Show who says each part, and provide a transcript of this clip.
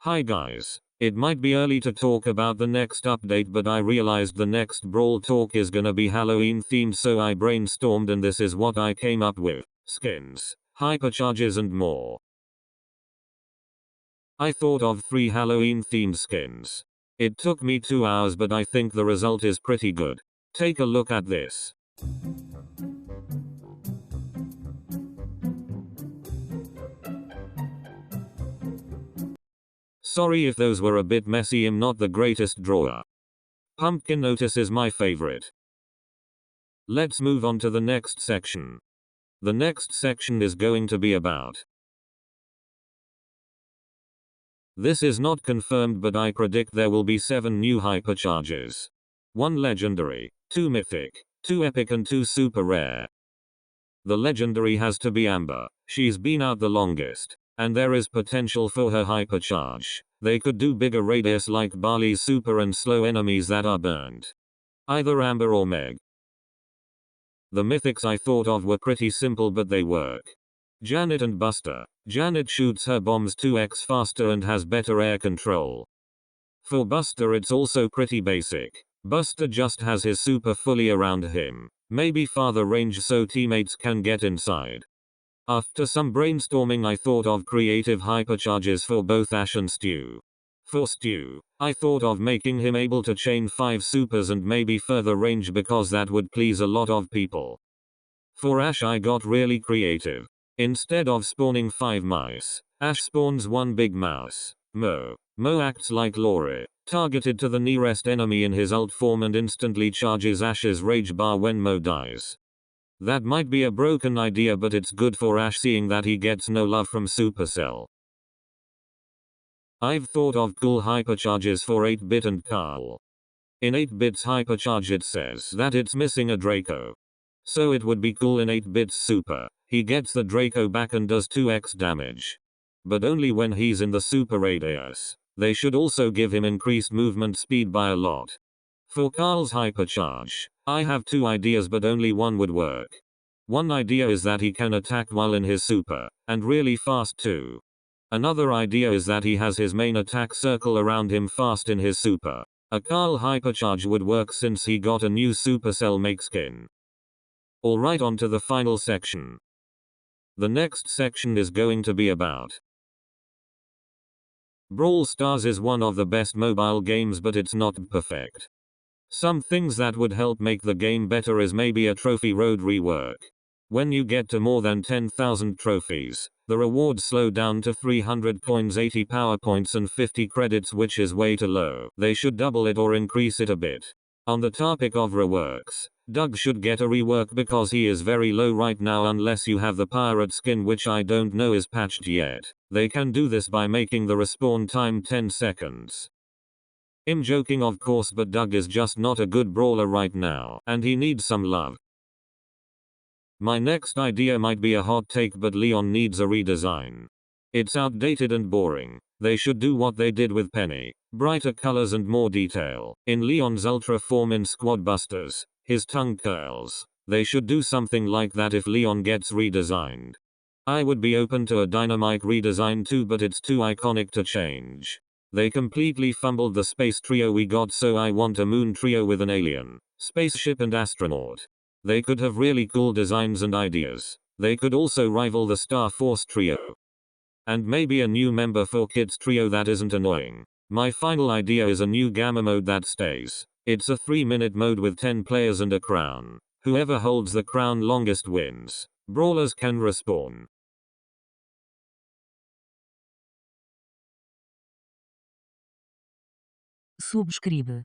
Speaker 1: Hi guys. It might be early to talk about the next update, but I realized the next Brawl talk is gonna be Halloween themed, so I brainstormed and this is what I came up with. Skins, hypercharges and more. I thought of 3 Halloween themed skins. It took me 2 hours, but I think the result is pretty good. Take a look at this. Sorry if those were a bit messy, I'm not the greatest drawer. Pumpkin Notice is my favorite. Let's move on to the next section. The next section is going to be about. This is not confirmed, but I predict there will be 7 new hypercharges. 1 legendary, 2 mythic, 2 epic and 2 super rare. The legendary has to be Amber, she's been out the longest, and there is potential for her hypercharge. They could do bigger radius like Barley's super and slow enemies that are burned. Either Amber or Meg. The mythics I thought of were pretty simple, but they work. Janet and Buster. Janet shoots her bombs 2x faster and has better air control. For Buster it's also pretty basic. Buster just has his super fully around him. Maybe farther range so teammates can get inside. After some brainstorming I thought of creative hypercharges for both Ash and Stu. For Stu, I thought of making him able to chain 5 supers and maybe further range because that would please a lot of people. For Ash I got really creative. Instead of spawning 5 mice, Ash spawns 1 big mouse. Mo acts like Laurie, targeted to the nearest enemy in his ult form and instantly charges Ash's rage bar when Mo dies. That might be a broken idea, but it's good for Ash seeing that he gets no love from Supercell. I've thought of cool hypercharges for 8-bit and Carl. In 8-bit's hypercharge it says that it's missing a Draco. So it would be cool in 8-bit's super, he gets the Draco back and does 2x damage. But only when he's in the super radius. They should also give him increased movement speed by a lot. For Carl's hypercharge, I have 2 ideas, but only one would work. One idea is that he can attack while in his super, and really fast too. Another idea is that he has his main attack circle around him fast in his super. A Carl hypercharge would work since he got a new Supercell make skin. Alright, on to the final section. The next section is going to be about. Brawl Stars is one of the best mobile games, but it's not perfect. Some things that would help make the game better is maybe a trophy road rework. When you get to more than 10,000 trophies, the rewards slow down to 300 coins, 80 power points and 50 credits, which is way too low. They should double it or increase it a bit. On the topic of reworks, Doug should get a rework because he is very low right now unless you have the pirate skin, which I don't know is patched yet. They can do this by making the respawn time 10 seconds. I'm joking of course, but Doug is just not a good brawler right now, and he needs some love. My next idea might be a hot take, but Leon needs a redesign. It's outdated and boring. They should do what they did with Penny. Brighter colors and more detail. In Leon's ultra form in Squad Busters, his tongue curls. They should do something like that if Leon gets redesigned. I would be open to a Dynamite redesign too, but it's too iconic to change. They completely fumbled the space trio we got, so I want a moon trio with an alien, spaceship and astronaut. They could have really cool designs and ideas. They could also rival the Star Force trio. And maybe a new member for Kids trio that isn't annoying. My final idea is a new Gamma mode that stays. It's a 3-minute mode with 10 players and a crown. Whoever holds the crown longest wins. Brawlers can respawn.
Speaker 2: Subscreve